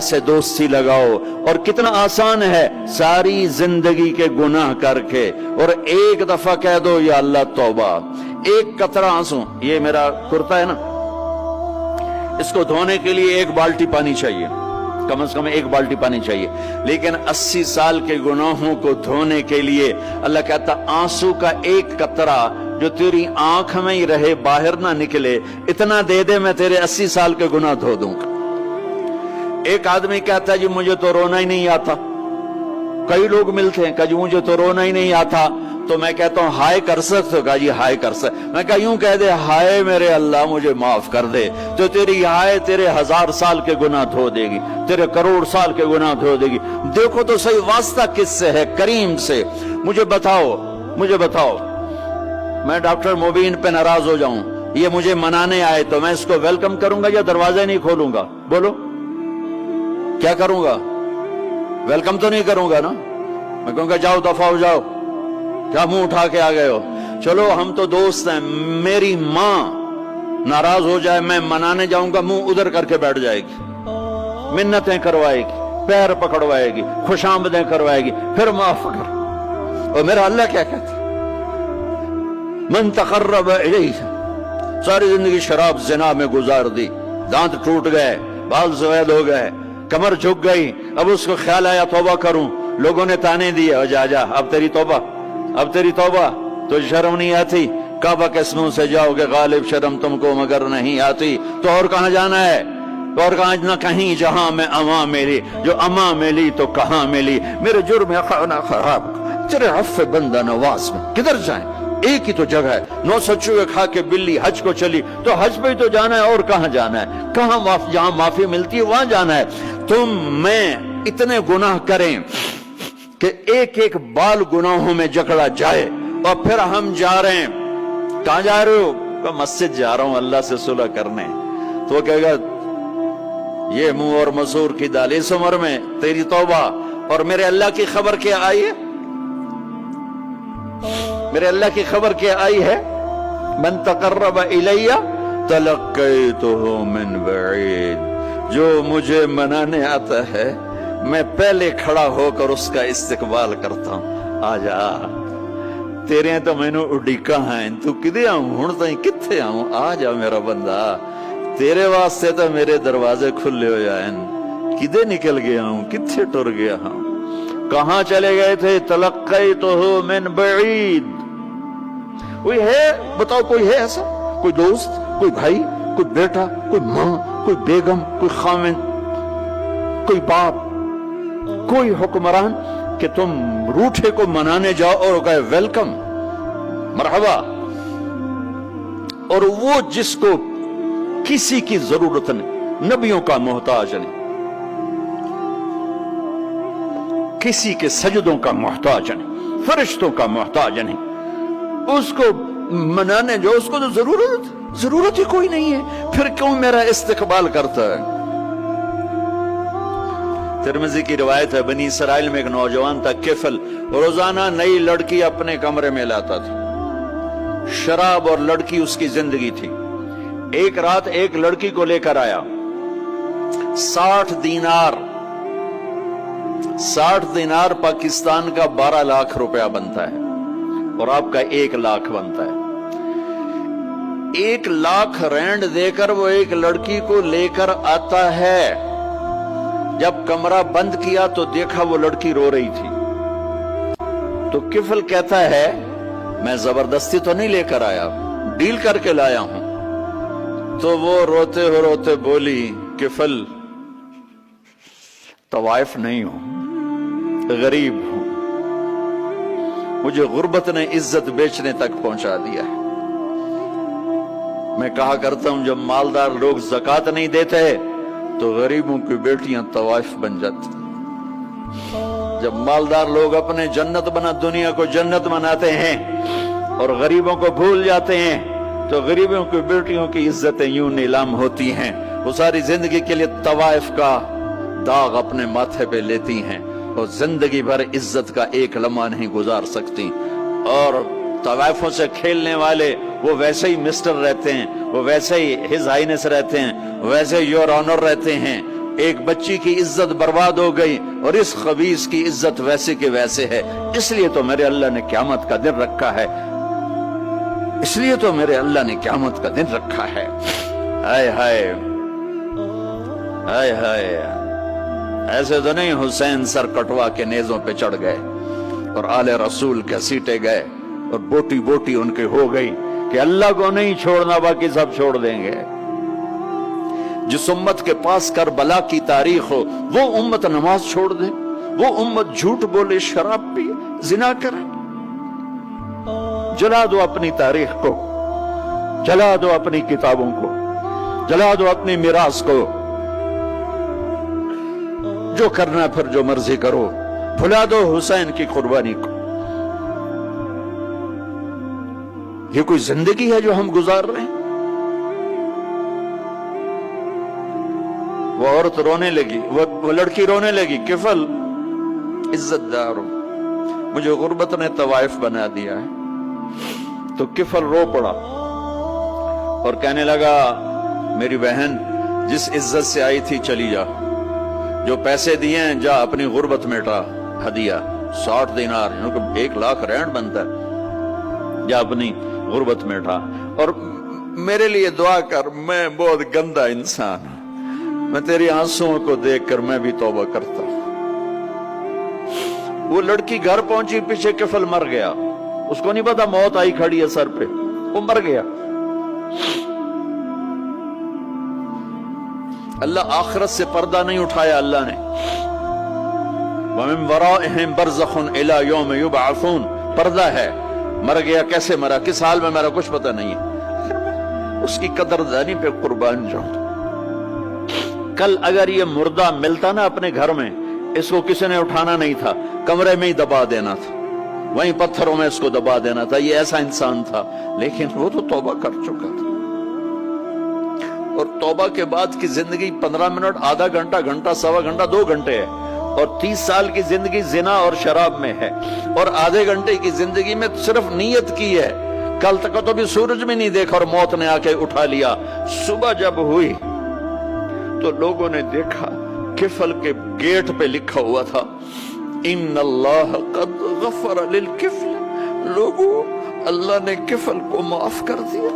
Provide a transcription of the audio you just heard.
سے دوستی لگاؤ. اور کتنا آسان ہے ساری زندگی کے گناہ کر کے اور ایک دفعہ کہہ دو یا اللہ توبہ. ایک قطرہ آنسو، یہ میرا کرتا ہے نا، اس کو دھونے کے لیے ایک بالٹی پانی چاہیے، کم از کم ایک بالٹی پانی چاہیے. لیکن 80 سال کے گناہوں کو دھونے کے لیے اللہ کہتا آنسو کا ایک قطرہ جو تیری آنکھ میں ہی رہے، باہر نہ نکلے، اتنا دے دے میں تیرے 80 سال کے گناہ دھو دوں گا. ایک آدمی کہتا ہے جی مجھے تو رونا ہی نہیں آتا. کئی لوگ ملتے ہیں کہ جی مجھے تو رونا ہی نہیں آتا. تو میں کہتا ہوں ہائے کر سکتے ہو؟ کہا جی ہائے کر سکتے. میں کہا یوں کہہ دے ہائے میرے اللہ مجھے معاف کر دے، تو تیری ہائے تیرے 1000 سال کے گناہ دھو دے گی، تیرے کروڑ سال کے گناہ دھو دے گی. دیکھو تو صحیح واسطہ کس سے ہے؟ کریم سے. مجھے بتاؤ میں ڈاکٹر مبین پہ ناراض ہو جاؤں، یہ مجھے منانے آئے تو میں اس کو ویلکم کروں گا یا دروازے نہیں کھولوں گا؟ بولو کیا کروں گا؟ ویلکم تو نہیں کروں گا نا. میں کہوں گا جاؤ دفعہ ہو جاؤ، کیا منہ اٹھا کے آ گئے ہو؟ چلو ہم تو دوست ہیں. میری ماں ناراض ہو جائے میں منانے جاؤں گا، منہ ادھر کر کے بیٹھ جائے گی، منتیں کروائے گی، پیر پکڑوائے گی، خوش آمدیں کروائے گی، پھر معاف کر. اور میرا اللہ کیا کہتا ہے؟ من تقرب الیہ. ساری زندگی شراب زنا میں گزار دی، دانت ٹوٹ گئے، بال سفید ہو گئے، کمر جھک گئی. اب اس کو خیال آیا توبہ کروں، لوگوں نے تانے دیے جا اب تیری توبہ. تو شرم نہیں آتی؟ کعبہ کے اسموں سے جاؤ گے غالب شرم تم کو مگر نہیں آتی. تو اور کہاں جانا ہے؟ اور کہاں نہ کہیں جہاں میں اماں ملی، جو اماں ملی تو کہاں ملی. میرے جرم خانہ خراب تیرے عفو بندہ نواز میں کدھر جائیں؟ ایک ہی تو جگہ ہے. 900 چوہے کھا کے بلی حج کو چلی، تو حج پہ ہی تو جانا ہے. اور کہاں جانا ہے؟ جہاں معافی ملتی ہے وہاں جانا ہے. تم میں اتنے گناہ کریں کہ ایک ایک بال گناہوں میں جکڑا جائے، اور پھر ہم جا رہے ہیں. کہاں جا رہے ہو؟ کہ مسجد جا رہا ہوں اللہ سے صلح کرنے. تو وہ کہے گا یہ منہ اور مسور کی دال، اس عمر میں تیری توبہ. اور میرے اللہ کی خبر کیا آئی ہے؟ میرے اللہ کی خبر کیا آئی ہے؟ من تقرب الی تلقیتہ من بعید. جو مجھے منانے آتا ہے میں پہلے کھڑا ہو کر اس کا استقبال کرتا ہوں. آجا تیرے تو میں نے اڈیکا ہیں، تو کدے آؤں ہوں تائیں کتھے آؤں؟ آجا میرا بندہ، تیرے واسطے تو میرے دروازے کھلے ہو جائیں. کدے نکل گیا ہوں، کتھے ٹر گیا ہوں، کہاں چلے گئے تھے؟ تلقیتہ من بعید. کوئی ہے بتاؤ، کوئی ہے ایسا؟ کوئی دوست، کوئی بھائی، کوئی بیٹا، کوئی ماں، کوئی بیگم، کوئی خاوند، کوئی باپ، کوئی حکمران کہ تم روٹھے کو منانے جاؤ اور کہے ویلکم مرحبا. اور وہ جس کو کسی کی ضرورت نہیں، نبیوں کا محتاج نہیں، کسی کے سجدوں کا محتاج نہیں، فرشتوں کا محتاج نہیں، اس کو منانے جو اس کو تو ضرورت ہی کوئی نہیں ہے، پھر کیوں میرا استقبال کرتا ہے؟ ترمذی کی روایت ہے، بنی اسرائیل میں ایک نوجوان تھا کفل، روزانہ نئی لڑکی اپنے کمرے میں لاتا تھا. شراب اور لڑکی اس کی زندگی تھی. ایک رات ایک لڑکی کو لے کر آیا. 60 دینار پاکستان کا 12 لاکھ روپیہ بنتا ہے، اور آپ کا 1 لاکھ بنتا ہے. 1 لاکھ رینڈ دے کر وہ ایک لڑکی کو لے کر آتا ہے. جب کمرہ بند کیا تو دیکھا وہ لڑکی رو رہی تھی. تو کفل کہتا ہے میں زبردستی تو نہیں لے کر آیا، ڈیل کر کے لایا ہوں. تو وہ روتے بولی کفل طوائف نہیں ہوں، غریب ہوں، مجھے غربت نے عزت بیچنے تک پہنچا دیا ہے. میں کہا کرتا ہوں جب مالدار لوگ زکوٰۃ نہیں دیتے تو غریبوں کی بیٹیاں طوائف بن جاتی. جب مالدار لوگ اپنے دنیا کو جنت بناتے ہیں اور غریبوں کو بھول جاتے ہیں تو غریبوں کی بیٹیوں کی عزتیں یوں نیلام ہوتی ہیں. وہ ساری زندگی کے لیے طوائف کا داغ اپنے ماتھے پہ لیتی ہیں اور زندگی بھر عزت کا ایک لمحہ نہیں گزار سکتی. اور طوائفوں سے کھیلنے والے وہ ویسے ہی مسٹر رہتے ہیں، وہ ویسے ہی ہز ہائنس رہتے ہیں، ویسے یور آنر رہتے ہیں. ایک بچی کی عزت برباد ہو گئی اور اس خبیث کی عزت ویسے کے ویسے ہے. اس لیے تو میرے اللہ نے قیامت کا دن رکھا ہے. اس لیے تو میرے اللہ نے قیامت کا دن رکھا ہے. ہائے ہائے ہائے ہائے. ایسے تو نہیں حسین سر کٹوا کے نیزوں پہ چڑھ گئے اور آل رسول کے سیٹے گئے اور بوٹی بوٹی ان کے ہو گئی کہ اللہ کو نہیں چھوڑنا باقی سب چھوڑ دیں گے. جس امت کے پاس کربلا کی تاریخ ہو وہ امت نماز چھوڑ دے, وہ امت جھوٹ بولے, شراب پی, زنا کرے. جلا دو اپنی تاریخ کو, جلا دو اپنی کتابوں کو, جلا دو اپنی میراث کو. جو کرنا پھر جو مرضی کرو, بھلا دو حسین کی قربانی کو. یہ کوئی زندگی ہے جو ہم گزار رہے ہیں؟ وہ عورت رونے لگی, وہ لڑکی رونے لگی, کفل عزت دار ہو, مجھے غربت نے طوائف بنا دیا ہے. تو کفل رو پڑا اور کہنے لگا میری بہن جس عزت سے آئی تھی چلی جا, جو پیسے دیے ہیں جا اپنی غربت میٹا. ہدیہ 60 دینار, 1 لاکھ رینڈ بنتا ہے, جا اپنی غربت میٹا. اور میرے لیے دعا کر, میں بہت گندا انسان ہوں, میں تیری آنسوؤں کو دیکھ کر میں بھی توبہ کرتا ہوں. وہ لڑکی گھر پہنچی, پیچھے کفل مر گیا. اس کو نہیں پتا موت آئی کھڑی ہے سر پہ, وہ مر گیا. اللہ آخرت سے پردہ نہیں اٹھایا اللہ نے. وَمِن وَرَائِهِمْ بَرْزَخٌ إِلَى يَوْمِ يُبْعَثُونَ. پردہ ہے, مر گیا, کیسے مرا, کس حال میں مرا, کچھ پتہ نہیں ہے. اس کی قدردانی پہ قربان جاؤں. کل اگر یہ مردہ ملتا نا اپنے گھر میں, اس کو کسی نے اٹھانا نہیں تھا, کمرے میں ہی دبا دینا تھا, وہیں پتھروں میں اس کو دبا دینا تھا. یہ ایسا انسان تھا, لیکن وہ تو توبہ کر چکا تھا. اور توبہ کے بعد کی زندگی 15 منٹ, آدھا گھنٹہ, گھنٹہ, سوا گھنٹہ, 2 گھنٹے ہے. اور 30 سال کی زندگی زنا اور شراب میں ہے, اور آدھے گھنٹے کی زندگی میں صرف نیت کی ہے. کل تک تو بھی سورج میں نہیں دیکھا اور موت نے آ کے اٹھا لیا. صبح جب ہوئی تو لوگوں نے دیکھا کفل کے گیٹ پہ لکھا ہوا تھا ان اللہ قد غفر للکفل. لوگوں, اللہ نے کفل کو معاف کر دیا.